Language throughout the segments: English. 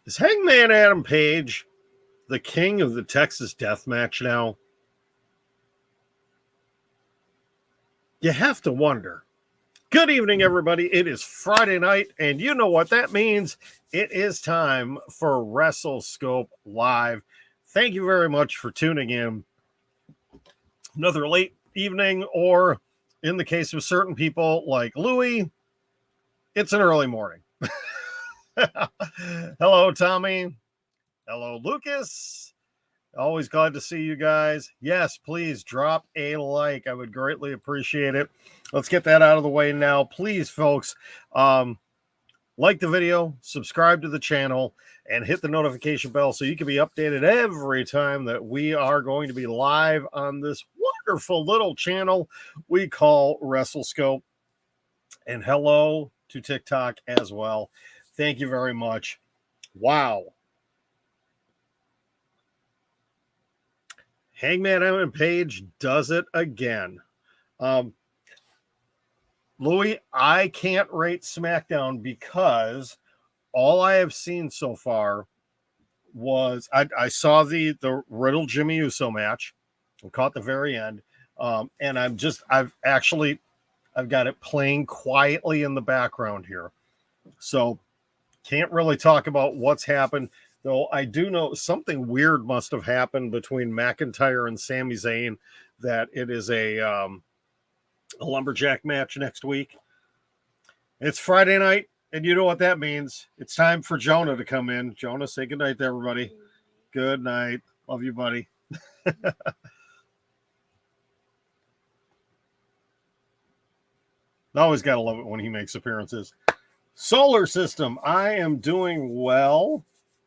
Is Hangman Adam Page the king of the Texas Death Match now? You have to wonder. Good evening, everybody. It is Friday night, and you know what that means. It is time for WrestleScope Live. Thank you very much for tuning in. Another late evening, or in the case of certain people like Louie, it's an early morning. Hello, Tommy. Hello, Lucas. Always glad to see you guys. Yes, please drop a like. I would greatly appreciate it. Let's get that out of the way now. Please, folks, like the video, subscribe to the channel, and hit the notification bell so you can be updated every time that we are going to be live on this wonderful little channel we call WrestleScope. And hello to TikTok as well. Thank you very much. Wow. Hangman Adam Page does it again. Louis, I can't rate SmackDown because all I have seen so far was I saw the Riddle Jimmy Uso match. I caught the very end. And I've got it playing quietly in the background here. So can't really talk about what's happened. Though I do know something weird must have happened between McIntyre and Sami Zayn, that it is a lumberjack match next week. It's Friday night, and you know what that means. It's time for Jonah to come in. Jonah, say good night to everybody. Good night. Love you, buddy. Always got to love it when he makes appearances. Solar System, I am doing well.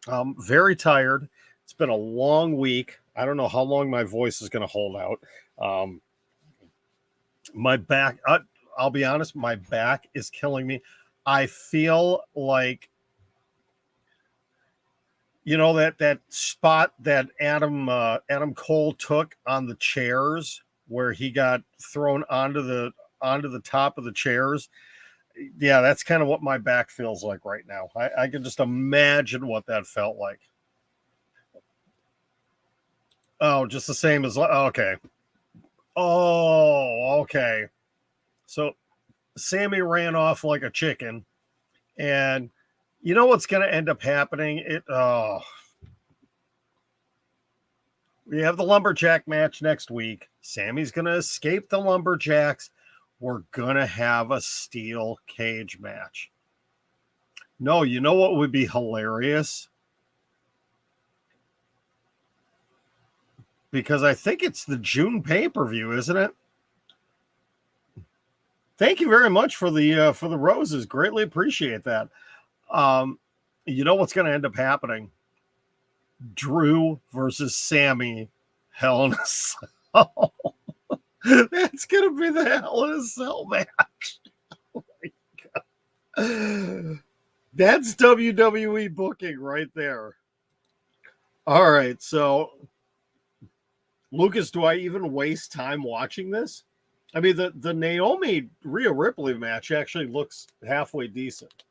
I'm very tired. It's been a long week. I don't know how long my voice is going to hold out. My back, I'll be honest, my back is killing me. I feel like, you know, that spot that Adam Cole took on the chairs where he got thrown onto the top of the chairs. Yeah, that's kind of what my back feels like right now. I can just imagine what that felt like. Oh, just the same as, okay. Oh, okay. So Sammy ran off like a chicken, and you know what's going to end up happening? We have the lumberjack match next week. Sammy's going to escape the lumberjacks. We're going to have a steel cage match. No, you know what would be hilarious? Because I think it's the June pay-per-view, isn't it? Thank you very much for the roses. Greatly appreciate that. You know what's going to end up happening? Drew versus Sammy, Hell in a Cell. That's going to be the Hell in a Cell match. Oh my God. That's WWE booking right there. All right, so Lucas, do I even waste time watching this? I mean, the Naomi Rhea Ripley match actually looks halfway decent.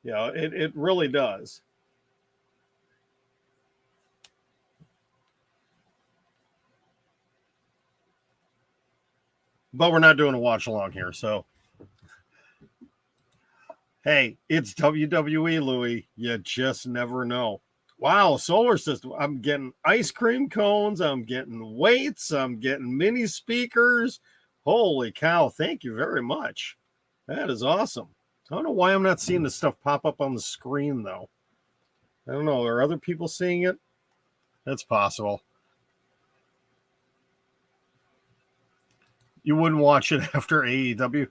Yeah, it really does. But we're not doing a watch along here, so hey, it's WWE, Louie. You just never know. Wow, Solar System. I'm getting ice cream cones. I'm getting weights. I'm getting mini speakers. Holy cow. Thank you very much. That is awesome. I don't know why I'm not seeing this stuff pop up on the screen, though. I don't know. Are other people seeing it? That's possible. You wouldn't watch it after AEW.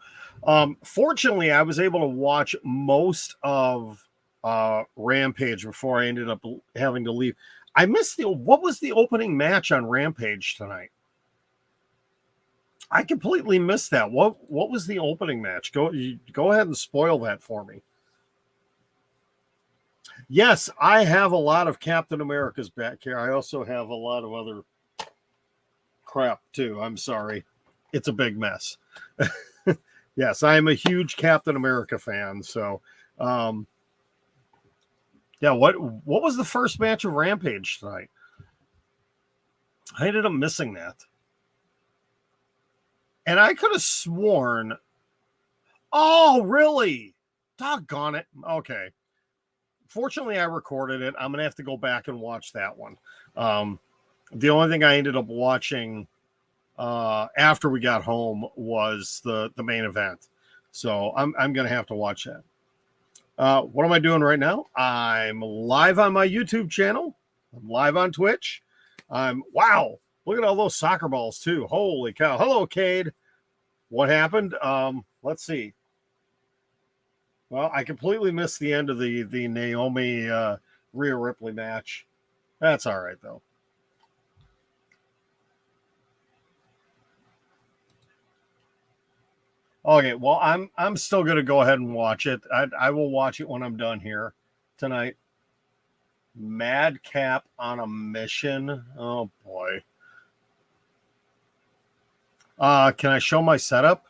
Fortunately, I was able to watch most of Rampage before I ended up having to leave. I missed what was the opening match on Rampage tonight? I completely missed that. What was the opening match? Go ahead and spoil that for me. Yes, I have a lot of Captain Americas back here. I also have a lot of other crap too. I'm sorry. It's a big mess. Yes, I am a huge Captain America fan. So Yeah, what was the first match of Rampage tonight? I ended up missing that. And I could have sworn. Oh, really? Doggone it. Okay. Fortunately, I recorded it. I'm going to have to go back and watch that one. The only thing I ended up watching after we got home was the main event. So I'm going to have to watch that. What am I doing right now? I'm live on my YouTube channel. I'm live on Twitch. Wow, look at all those soccer balls too. Holy cow. Hello, Cade. What happened? Let's see. Well, I completely missed the end of the Naomi Rhea Ripley match. That's all right though. Okay, well, I'm still gonna go ahead and watch it. I will watch it when I'm done here tonight. Madcap on a mission. Oh boy. Can I show my setup?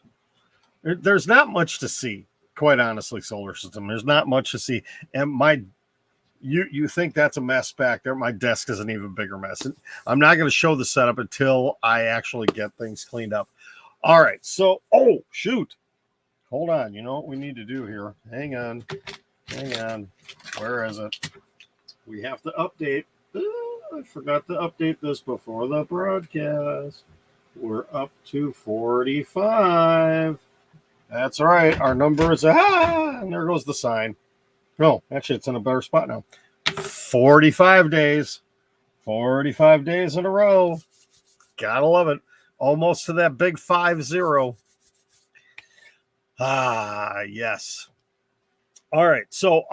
There's not much to see, quite honestly, Solar System. There's not much to see. And you think that's a mess back there. My desk is an even bigger mess. I'm not going to show the setup until I actually get things cleaned up. All right. So, oh, shoot. Hold on. You know what we need to do here? Hang on. Where is it? We have to update. I forgot to update this before the broadcast. We're up to 45. That's right. Our number is, and there goes the sign. No, actually, it's in a better spot now. 45 days. 45 days in a row. Gotta love it. Almost to that big 5-0. Yes. All right. So,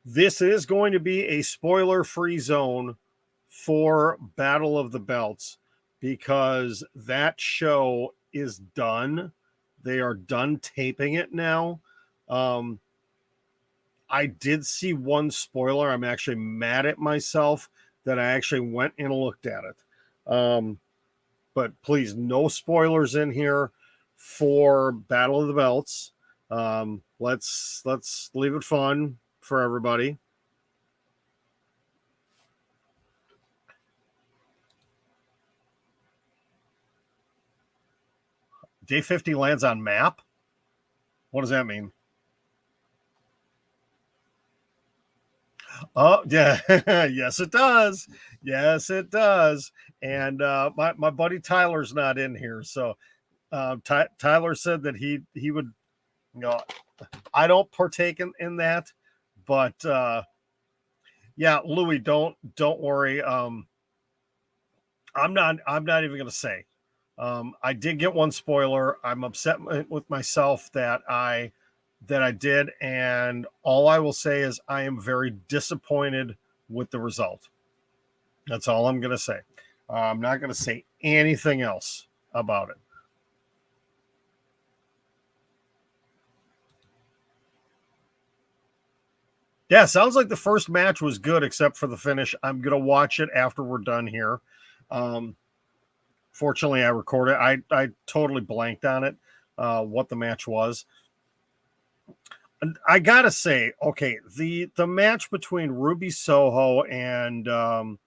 this is going to be a spoiler-free zone for Battle of the Belts because that show is done. They are done taping it now. I did see one spoiler. I'm actually mad at myself that I actually went and looked at it. But please, no spoilers in here for Battle of the Belts. Let's leave it fun for everybody. Day 50 lands on map? What does that mean? Oh, yeah. Yes, it does. Yes, it does. And my buddy Tyler's not in here. So Tyler said that he would, I don't partake in that. But yeah, Louis, don't worry. I'm not even going to say. I did get one spoiler. I'm upset with myself that I did, and all I will say is I am very disappointed with the result. That's all I'm going to say. I'm not going to say anything else about it. Yeah, sounds like the first match was good except for the finish. I'm going to watch it after we're done here. Fortunately, I recorded. I totally blanked on it, what the match was. And I gotta say, okay, the match between Ruby Soho and who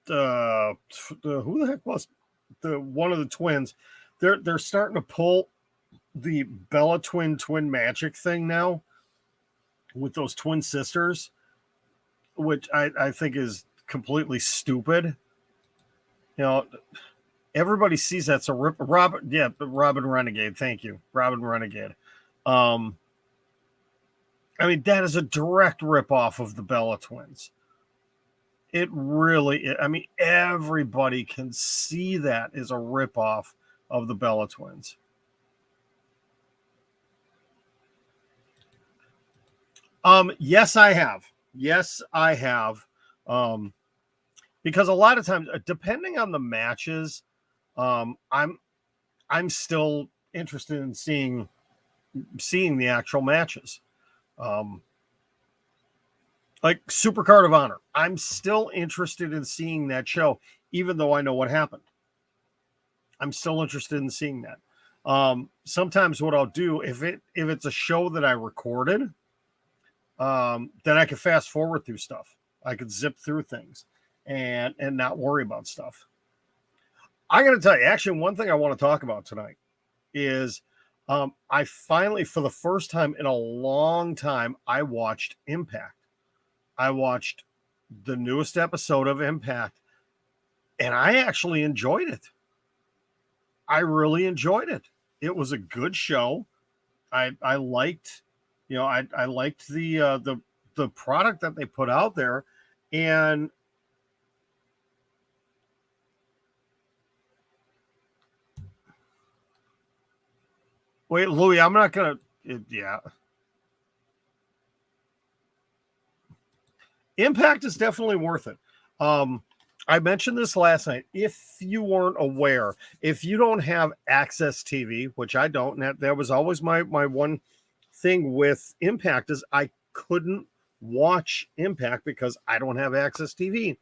the heck was the one of the twins? They're starting to pull the Bella twin magic thing now with those twin sisters, which I think is completely stupid. Everybody sees that's a Robin. Yeah, Robin Renegade. Thank you, Robin Renegade. I mean, that is a direct ripoff of the Bella twins. It really, I mean, everybody can see that is a ripoff of the Bella twins. Yes, I have. Yes, I have. Because a lot of times, depending on the matches, I'm still interested in seeing the actual matches. Like Supercard of Honor, I'm still interested in seeing that show, even though I know what happened. I'm still interested in seeing that. Sometimes what I'll do if it's a show that I recorded, then I can fast forward through stuff. I could zip through things and not worry about stuff. I got to tell you, actually, one thing I want to talk about tonight is I finally, for the first time in a long time, I watched Impact. I watched the newest episode of Impact, and I actually enjoyed it. I really enjoyed it. It was a good show. I liked, I liked the product that they put out there, and wait, Louis, I'm not gonna. Yeah, Impact is definitely worth it. I mentioned this last night. If you weren't aware, if you don't have Access TV, which I don't, and that was always my one thing with Impact is I couldn't watch Impact because I don't have Access TV.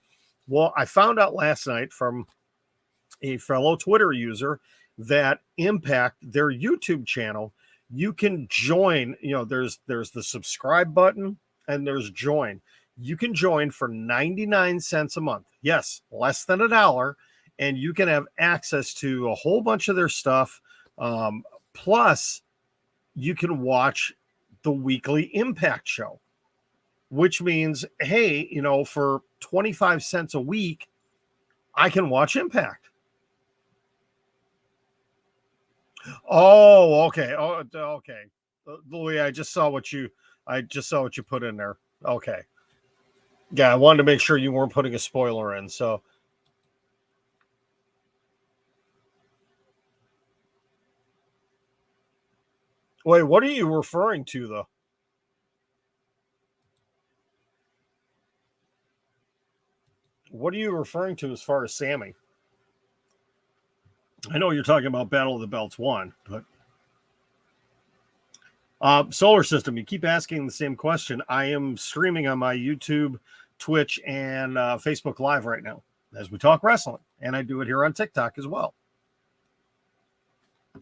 Well, I found out last night from a fellow Twitter user that Impact, their YouTube channel, you can join. There's the subscribe button and there's join. You can join for 99 cents a month. Yes, less than $1, and you can have access to a whole bunch of their stuff. Plus, you can watch the weekly Impact show, which means, hey, for 25 cents a week, I can watch Impact. Oh, okay. Oh, okay. Louis, I just saw what you put in there. Okay. Yeah, I wanted to make sure you weren't putting a spoiler in. So, wait, what are you referring to, though? What are you referring to as far as Sammy? I know you're talking about Battle of the Belts 1, but Solar System, you keep asking the same question. I am streaming on my YouTube, Twitch, and Facebook Live right now as we talk wrestling, and I do it here on TikTok as well.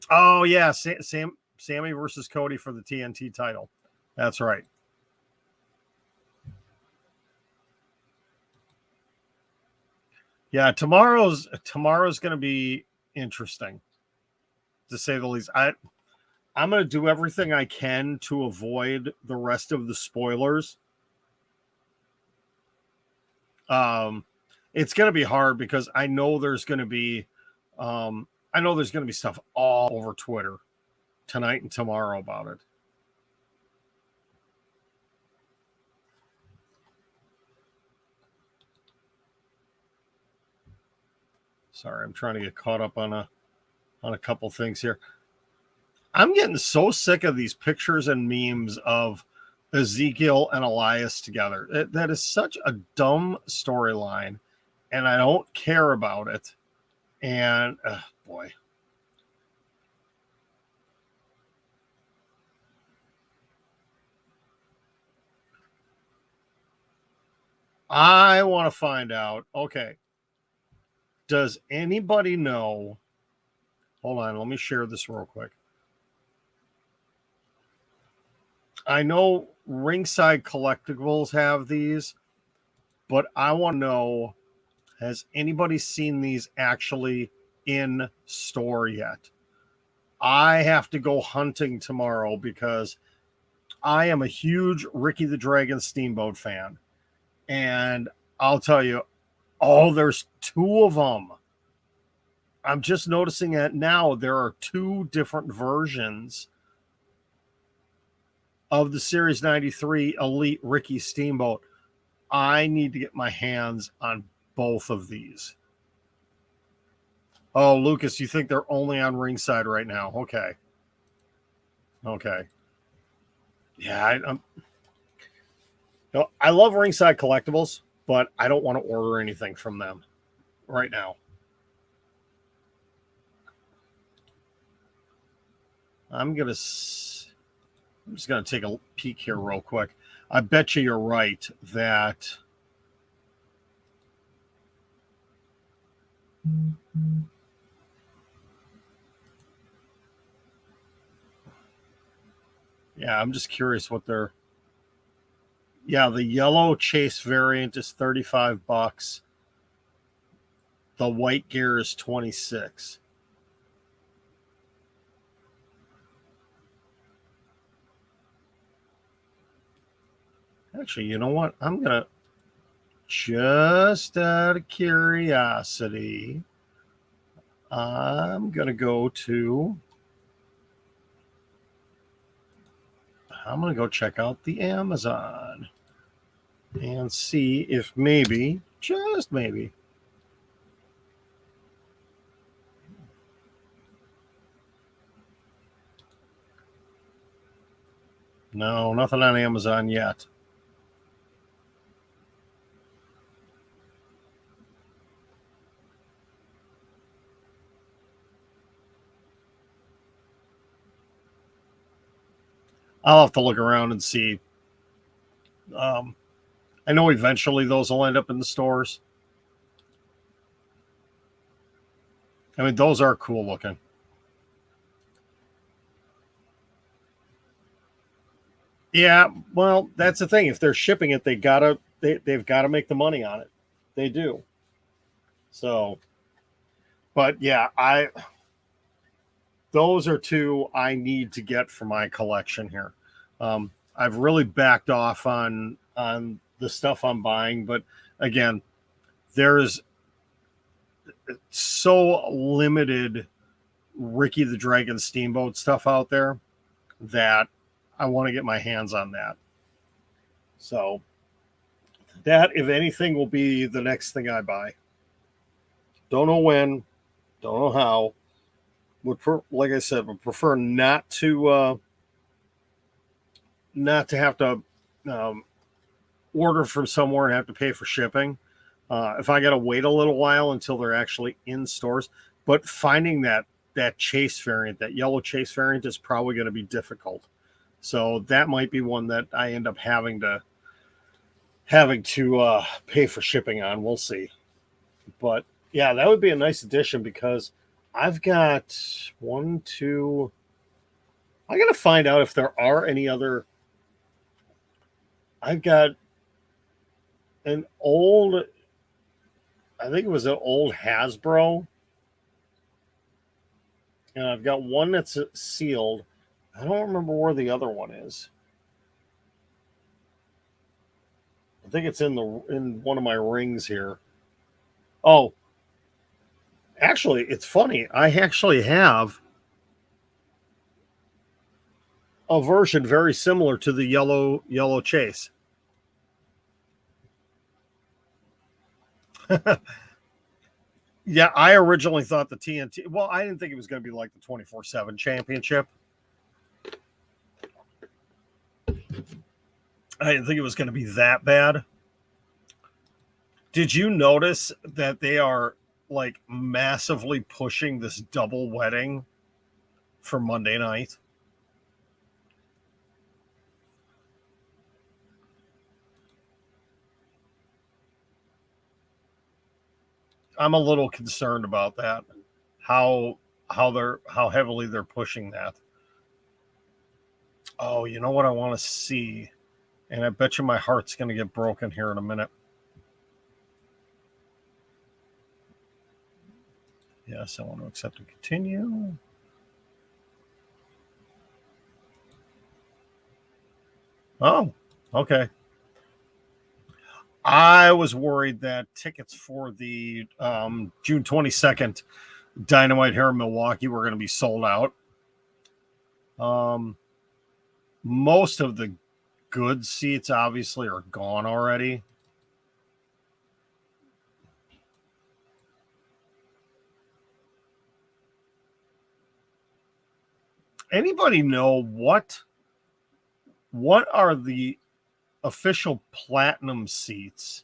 Oh yeah, Sammy versus Cody for the TNT title. That's right. Yeah, tomorrow's going to be interesting, to say the least. I'm going to do everything I can to avoid the rest of the spoilers. It's going to be hard because I know there's going to be stuff all over Twitter tonight and tomorrow about it. Sorry, I'm trying to get caught up on a couple things here. I'm getting so sick of these pictures and memes of Ezekiel and Elias together. That is such a dumb storyline, and I don't care about it. And boy. I want to find out. Okay. Does anybody know? Hold on, let me share this real quick. I know Ringside Collectibles have these, but I want to know, has anybody seen these actually in store yet? I have to go hunting tomorrow because I am a huge Ricky the Dragon Steamboat fan. And I'll tell you, there's 2 of them. I'm just noticing that now there are 2 different versions of the Series 93 Elite Ricky Steamboat. I need to get my hands on both of these. Oh, Lucas, you think they're only on Ringside right now? Okay. Yeah, I love Ringside Collectibles, but I don't want to order anything from them right now. I'm just going to take a peek here real quick. I bet you're right that Yeah, I'm just curious what they're. Yeah, the yellow chase variant is $35. The white gear is 26. Actually, you know what? I'm gonna just out of curiosity, I'm gonna go to. I'm gonna go check out the Amazon and see if maybe, just maybe. No, nothing on Amazon yet. I'll have to look around and see. Um, I know eventually those will end up in the stores. I mean, those are cool looking. Yeah, well, that's the thing. If they're shipping it, they've got to make the money on it. They do. So, but yeah, I those are two I need to get for my collection here. I've really backed off on the stuff I'm buying, but again, there's so limited Ricky the Dragon Steamboat stuff out there that I want to get my hands on that. So that, if anything, will be the next thing I buy. Don't know when, don't know how. Like I said, would prefer not to have to um, order from somewhere and have to pay for shipping. If I got to wait a little while until they're actually in stores, but finding that chase variant, that yellow chase variant, is probably going to be difficult. So that might be one that I end up having to pay for shipping on. We'll see. But yeah, that would be a nice addition because I've got one, two. I got to find out if there are any other. I've got an old, I think it was an old Hasbro, and I've got one that's sealed. I don't remember where the other one is. I think it's in one of my rings here. Oh, actually, it's funny. I actually have a version very similar to the yellow chase. Yeah, I originally thought the TNT. Well, I didn't think it was going to be like the 24/7 championship. I didn't think it was going to be that bad. Did you notice that they are like massively pushing this double wedding for Monday night? I'm a little concerned about that. How how heavily they're pushing that. Oh, you know what I want to see? And I bet you my heart's going to get broken here in a minute. Yes, I want to accept and continue. Oh, okay. I was worried that tickets for the June 22nd Dynamite here in Milwaukee were going to be sold out. Most of the good seats obviously are gone already. Anybody know what are the official platinum seats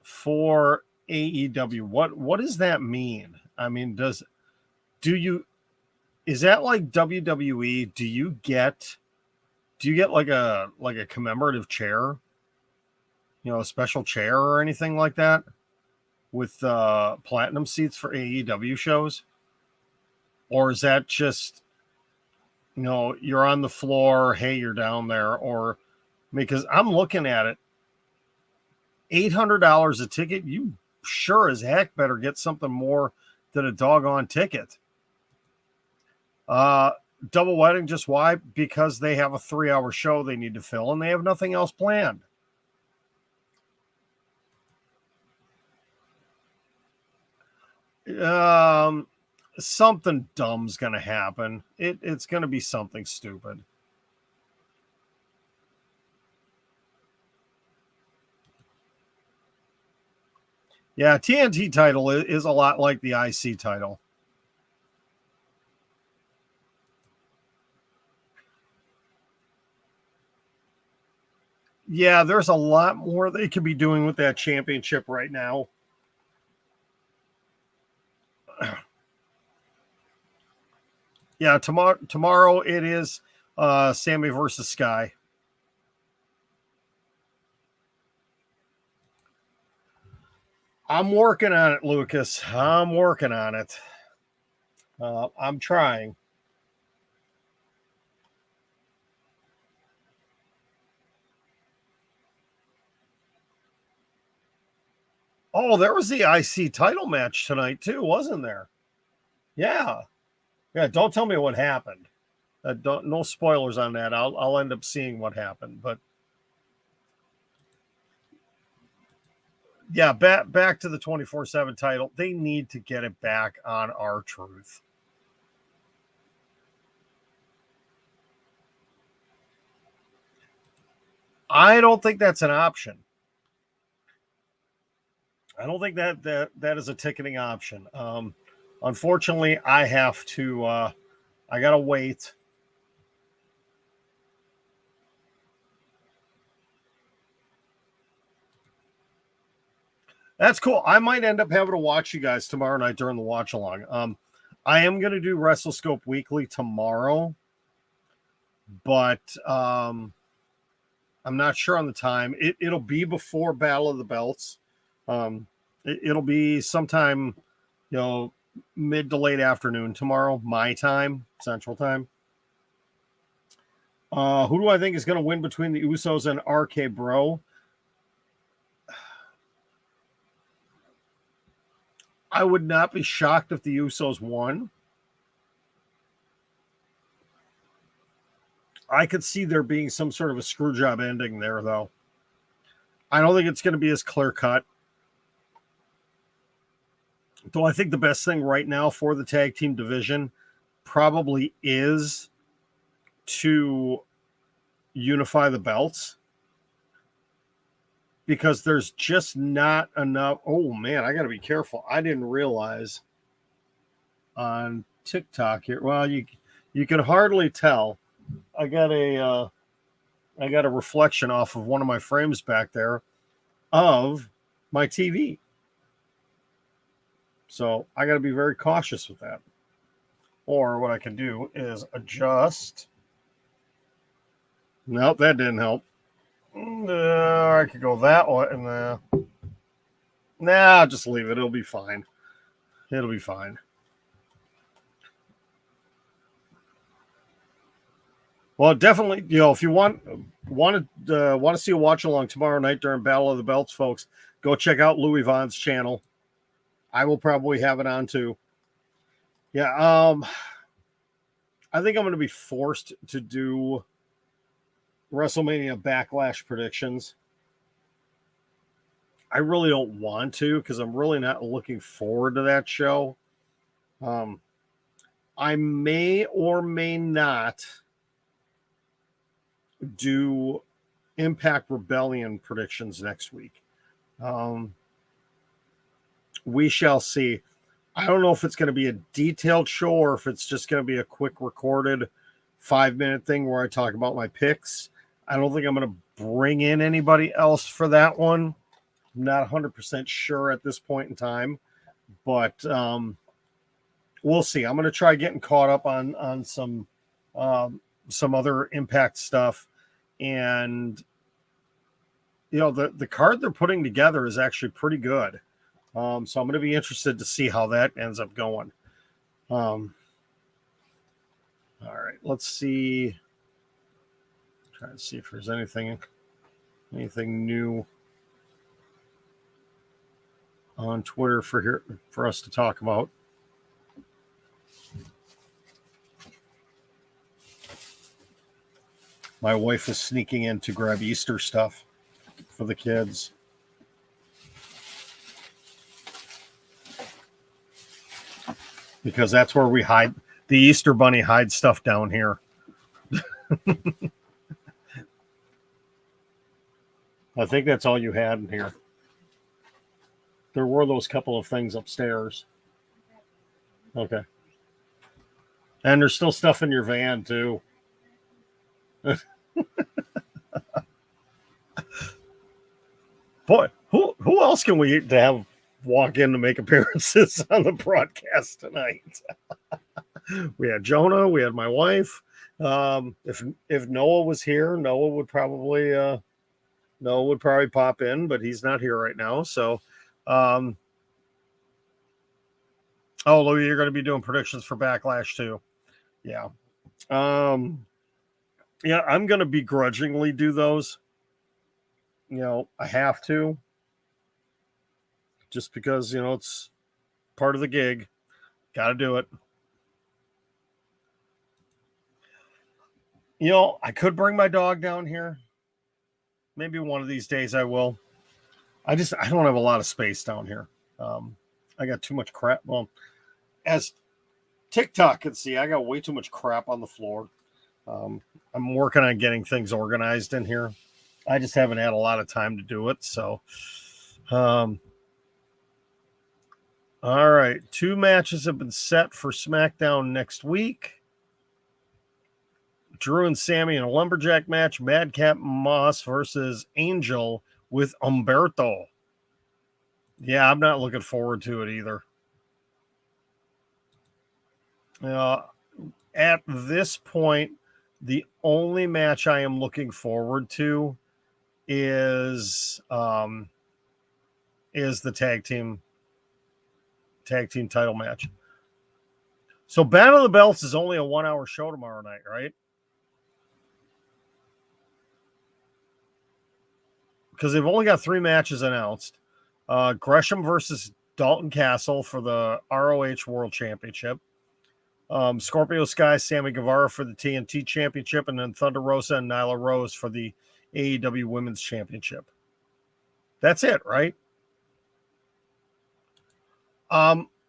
for AEW? What does that mean? I mean, do you is that like WWE? Do you get like a commemorative chair? You know, a special chair or anything like that with platinum seats for AEW shows? Or is that just you're on the floor, hey, you're down there, or because I'm looking at it, $800 a ticket, you sure as heck better get something more than a doggone ticket. Double wedding, just why? Because they have a 3-hour show they need to fill and they have nothing else planned. Something dumb's going to happen. It's going to be something stupid. Yeah, TNT title is a lot like the IC title. Yeah, there's a lot more they could be doing with that championship right now. Yeah, tomorrow it is Sammy versus Sky. I'm working on it, Lucas. I'm working on it. I'm trying. Oh, there was the IC title match tonight too, wasn't there? Yeah. Yeah, don't tell me what happened. No spoilers on that. I'll end up seeing what happened, but yeah, back to the 24/7 title. They need to get it back on R-Truth. I don't think that's an option. I don't think that is a ticketing option. Unfortunately, I have to. I gotta wait. That's cool. I might end up having to watch you guys tomorrow night during the watch along. I am gonna do WrestleScope Weekly tomorrow, but I'm not sure on the time. It'll be before Battle of the Belts. It'll be sometime, mid to late afternoon tomorrow, my time, Central Time. Who do I think is going to win between the Usos and RK Bro? I would not be shocked if the Usos won. I could see there being some sort of a screw job ending there, though. I don't think it's going to be as clear cut. Though I think the best thing right now for the tag team division probably is to unify the belts, because there's just not enough. Oh man, I got to be careful. I didn't realize on TikTok here. Well, you can hardly tell. I got a reflection off of one of my frames back there of my TV. So I got to be very cautious with that. Or what I can do is adjust. Nope, that didn't help. I could go that way. And nah, just leave it. It'll be fine. It'll be fine. Well, definitely, if you want to see a watch along tomorrow night during Battle of the Belts, folks, go check out Louis Vaughn's channel. I will probably have it on too. Yeah, I think I'm going to be forced to do WrestleMania Backlash predictions. I really don't want to, because I'm really not looking forward to that show. I may or may not do Impact Rebellion predictions next week. We shall see. I don't know if it's going to be a detailed show or if it's just going to be a quick recorded 5-minute thing where I talk about my picks. I don't think I'm going to bring in anybody else for that one. I'm not 100% sure at this point in time, but we'll see. I'm going to try getting caught up on some other Impact stuff, and the card they're putting together is actually pretty good. So I'm going to be interested to see how that ends up going. All right, let's see. Try to see if there's anything new on Twitter for us to talk about. My wife is sneaking in to grab Easter stuff for the kids. Because that's where we hide. The Easter Bunny hides stuff down here. I think that's all you had in here. There were those couple of things upstairs. Okay. And there's still stuff in your van, too. Boy, who else can we to have walk in to make appearances on the broadcast tonight? We had Jonah, we had my wife. If Noah was here, Noah would probably pop in, but he's not here right now. So, Louis, you're going to be doing predictions for Backlash too. Yeah. Yeah, I'm going to begrudgingly do those. I have to. Just because, it's part of the gig. Got to do it. I could bring my dog down here. Maybe one of these days I will. I don't have a lot of space down here. I got too much crap. Well, as TikTok can see, I got way too much crap on the floor. I'm working on getting things organized in here. I just haven't had a lot of time to do it. So, all right. 2 matches have been set for SmackDown next week. Drew and Sammy in a lumberjack match. Madcap Moss versus Angel with Umberto. Yeah, I'm not looking forward to it either. At this point, the only match I am looking forward to is the tag team title match. So Battle of the Belts is only a 1-hour show tomorrow night, right? Because they've only got 3 matches announced. Gresham versus Dalton Castle for the ROH World Championship. Scorpio Sky, Sammy Guevara for the TNT Championship, and then Thunder Rosa and Nyla Rose for the AEW Women's Championship. That's it, right?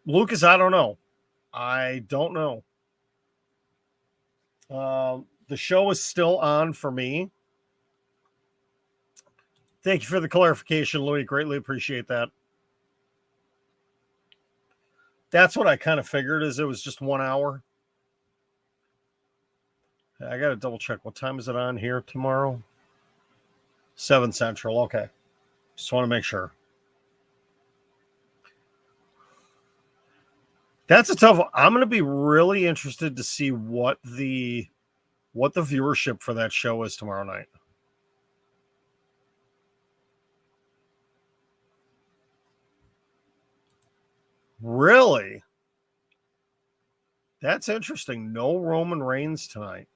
Lucas, I don't know. I don't know. The show is still on for me. Thank you for the clarification, Louis. Greatly appreciate that. That's what I kind of figured, is it was just 1 hour. I got to double check. What time is it on here tomorrow? 7 Central. Okay. Just want to make sure. That's a tough one. I'm going to be really interested to see what the viewership for that show is tomorrow night. Really? That's interesting. No Roman Reigns tonight.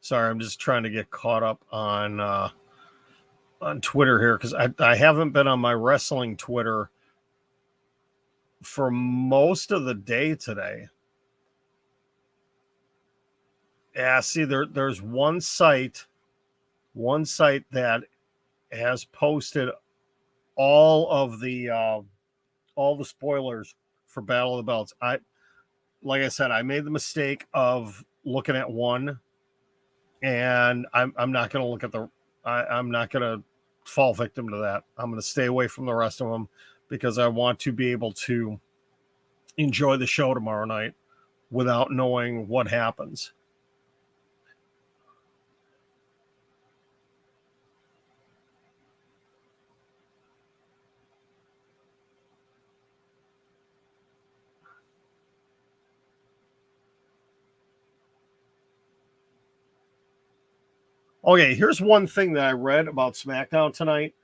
Sorry, I'm just trying to get caught up on Twitter here, because I haven't been on my wrestling Twitter for most of the day today. Yeah, see, there's one site that has posted all the spoilers for Battle of the Belts. Like I said, I made the mistake of looking at one, and I'm not going to look at I'm not going to fall victim to that. I'm going to stay away from the rest of them, because I want to be able to enjoy the show tomorrow night without knowing what happens. Okay, here's one thing that I read about SmackDown tonight.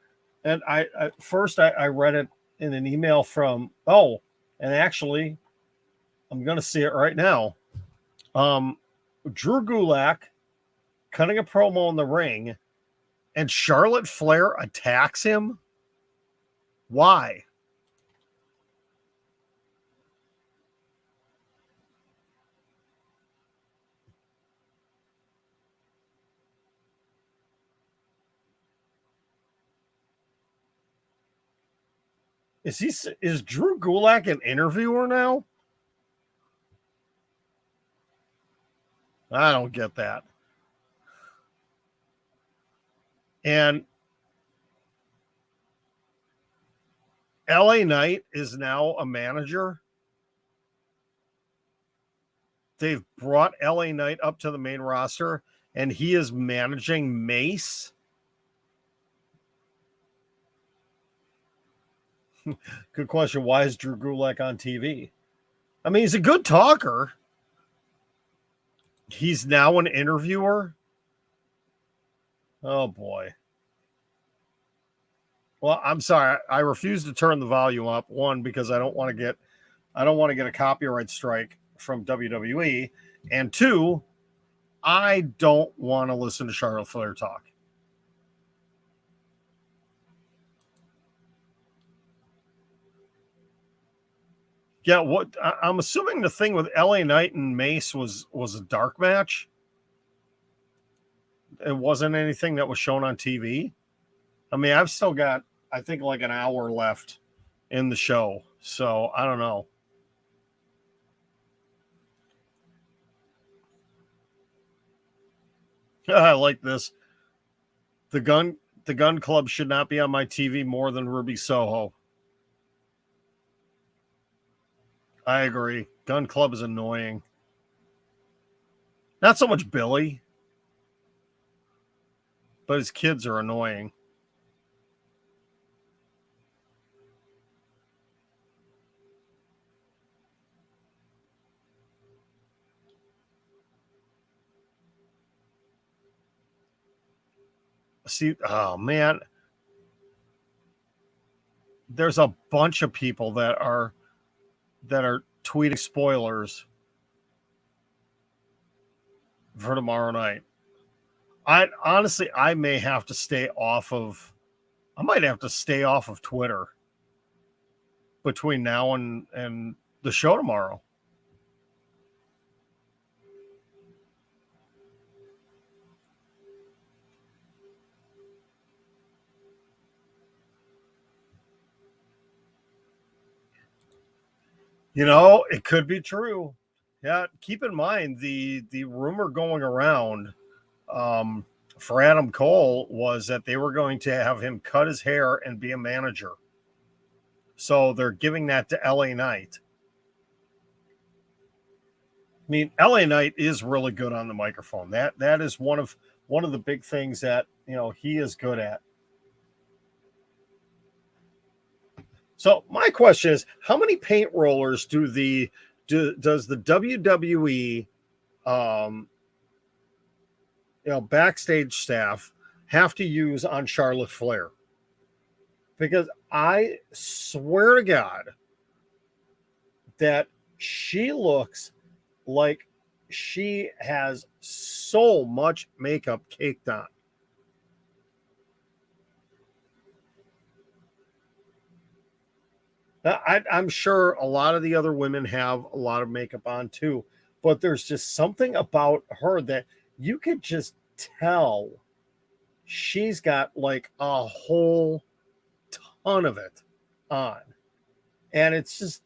And I read it in an email from, and actually, I'm going to see it right now. Drew Gulak cutting a promo in the ring, and Charlotte Flair attacks him. Why? Is Drew Gulak an interviewer now? I don't get that. And LA Knight is now a manager. They've brought LA Knight up to the main roster, and he is managing Mace. Good question. Why is Drew Gulak on TV? I mean, he's a good talker. He's now an interviewer. Oh boy. Well, I'm sorry. I refuse to turn the volume up. One, because I don't want to get a copyright strike from WWE, and two, I don't want to listen to Charlotte Flair talk. Yeah, what I'm assuming the thing with LA Knight and Mace was a dark match. It wasn't anything that was shown on TV. I mean, I've still got, I think, like an hour left in the show, so I don't know. I like this. The gun club should not be on my TV more than Ruby Soho. I agree. Gun club is annoying. Not so much Billy, but his kids are annoying. See, oh man, there's a bunch of people that are tweeting spoilers for tomorrow night. I honestly, I may have to stay off of. I might have to stay off of Twitter between now and the show tomorrow. You know, it could be true. Yeah, keep in mind the rumor going around for Adam Cole was that they were going to have him cut his hair and be a manager. So they're giving that to LA Knight. I mean, LA Knight is really good on the microphone. That is one of the big things that, you know, he is good at. So my question is, how many paint rollers does the WWE backstage staff have to use on Charlotte Flair? Because I swear to God that she looks like she has so much makeup caked on. I'm sure a lot of the other women have a lot of makeup on too, but there's just something about her that you could just tell she's got like a whole ton of it on. And it's just,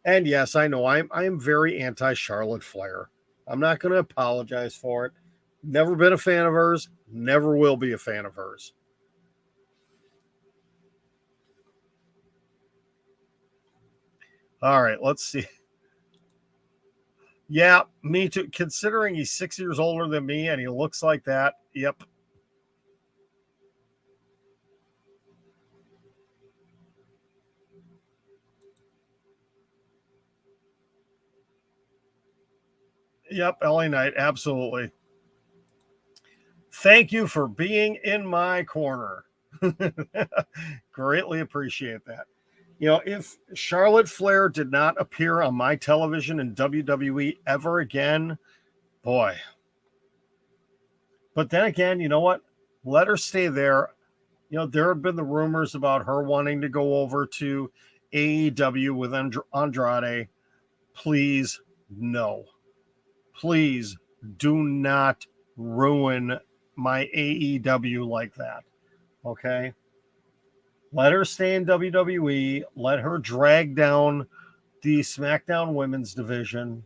and yes, I know I am very anti Charlotte Flair. I'm not going to apologize for it. Never been a fan of hers, never will be a fan of hers. All right, let's see. Yeah, me too. Considering he's 6 years older than me and he looks like that, yep. Yep, LA Knight, absolutely. Thank you for being in my corner. Greatly appreciate that. You know, if Charlotte Flair did not appear on my television in WWE ever again, boy. But then again, you know what? Let her stay there. You know, there have been the rumors about her wanting to go over to AEW with Andrade. Please, no. Please do not ruin my AEW like that. Okay? Let her stay in WWE. Let her drag down the SmackDown women's division.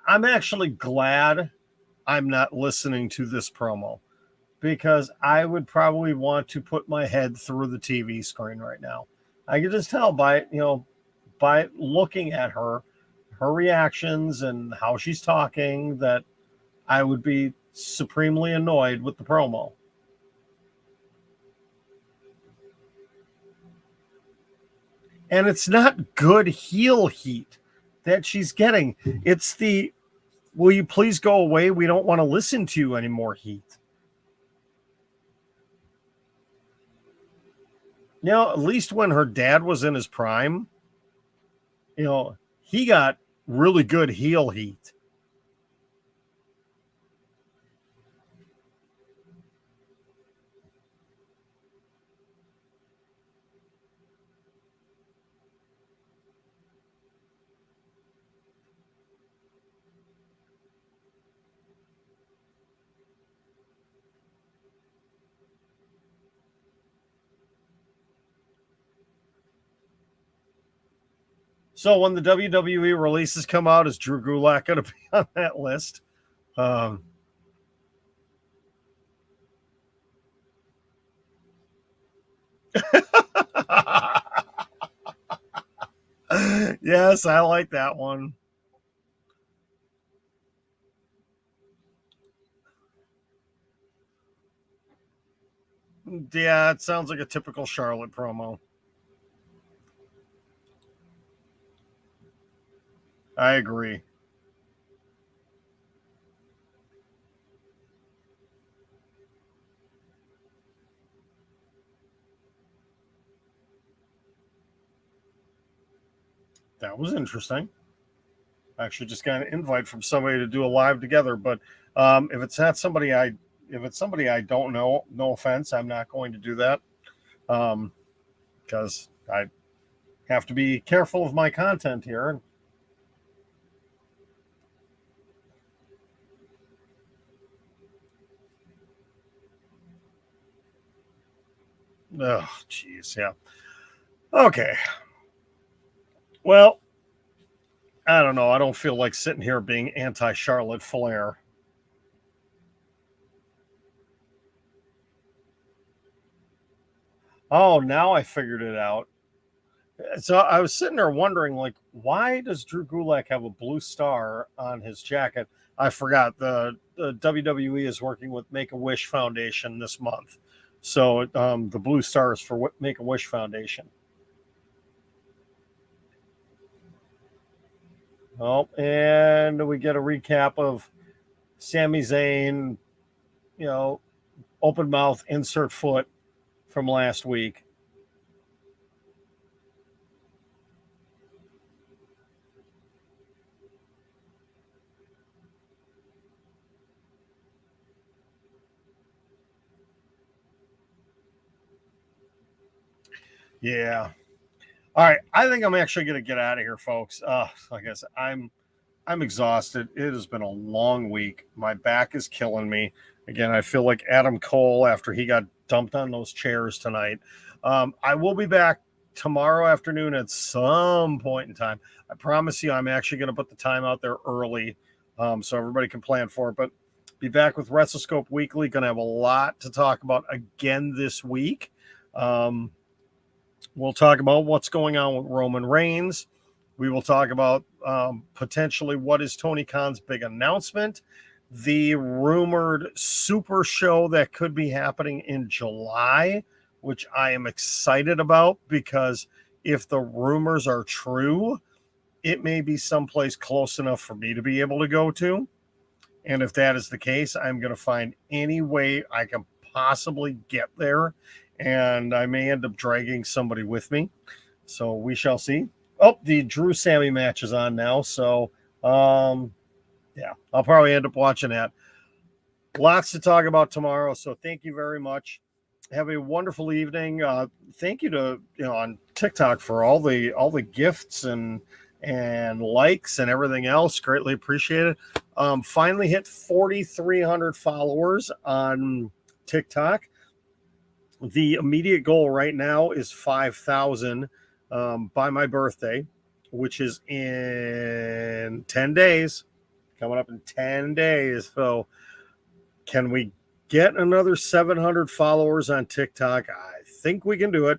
I'm actually glad I'm not listening to this promo because I would probably want to put my head through the TV screen right now. I can just tell by looking at her reactions and how she's talking that I would be supremely annoyed with the promo. And it's not good heel heat that she's getting. It's the will you please go away? We don't want to listen to you anymore heat. You know, at least when her dad was in his prime, you know, he got really good heel heat. So when the WWE releases come out, is Drew Gulak going to be on that list? Um, yes, I like that one. Yeah, it sounds like a typical Charlotte promo. I agree. That was interesting. I actually just got an invite from somebody to do a live together, but if it's not somebody if it's somebody I don't know, no offense, I'm not going to do that because I have to be careful of my content here. Oh, jeez, yeah. Okay. Well, I don't know. I don't feel like sitting here being anti Charlotte Flair. Oh, now I figured it out. So I was sitting there wondering, like, why does Drew Gulak have a blue star on his jacket? I forgot the WWE is working with Make a Wish Foundation this month, so the blue star is for Make a Wish Foundation. Oh, and we get a recap of Sami Zayn, you know, open mouth, insert foot from last week. Yeah. All right. I think I'm actually going to get out of here, folks. Like I said, I'm exhausted. It has been a long week. My back is killing me. Again, I feel like Adam Cole after he got dumped on those chairs tonight. I will be back tomorrow afternoon at some point in time. I promise you, I'm actually going to put the time out there early so everybody can plan for it. But be back with WrestleScope Weekly. Going to have a lot to talk about again this week. We'll talk about what's going on with Roman Reigns. We will talk about potentially what is Tony Khan's big announcement, the rumored super show that could be happening in July, which I am excited about because if the rumors are true, it may be someplace close enough for me to be able to go to. And if that is the case, I'm going to find any way I can possibly get there. And I may end up dragging somebody with me. So we shall see. Oh, the Drew Sammy match is on now. So, yeah, I'll probably end up watching that. Lots to talk about tomorrow. So thank you very much. Have a wonderful evening. Thank you to on TikTok for all the gifts and likes and everything else. Greatly appreciated. Finally hit 4,300 followers on TikTok. The immediate goal right now is 5,000 by my birthday, which is in 10 days. Coming up in 10 days. So can we get another 700 followers on TikTok? I think we can do it.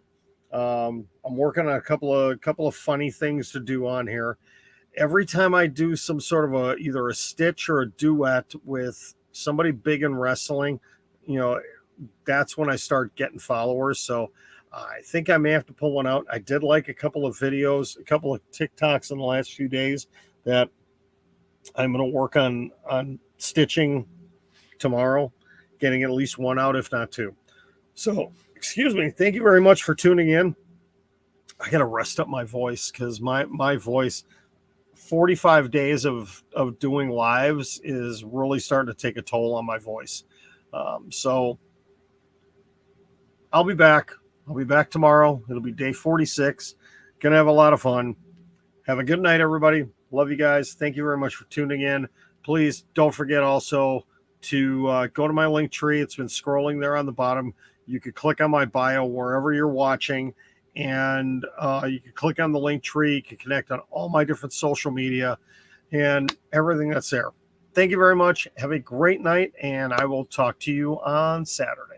I'm working on a couple of funny things to do on here. Every time I do some sort of either a stitch or a duet with somebody big in wrestling, that's when I start getting followers. So I think I may have to pull one out. I did like a couple of videos, a couple of TikToks in the last few days that I'm going to work on stitching tomorrow, getting at least one out, if not two. So, excuse me. Thank you very much for tuning in. I got to rest up my voice because my voice, 45 days of doing lives is really starting to take a toll on my voice. So I'll be back. I'll be back tomorrow. It'll be day 46. Gonna have a lot of fun. Have a good night, everybody. Love you guys. Thank you very much for tuning in. Please don't forget also to go to my link tree. It's been scrolling there on the bottom. You could click on my bio wherever you're watching, and you can click on the link tree. You can connect on all my different social media and everything that's there. Thank you very much. Have a great night, and I will talk to you on Saturday.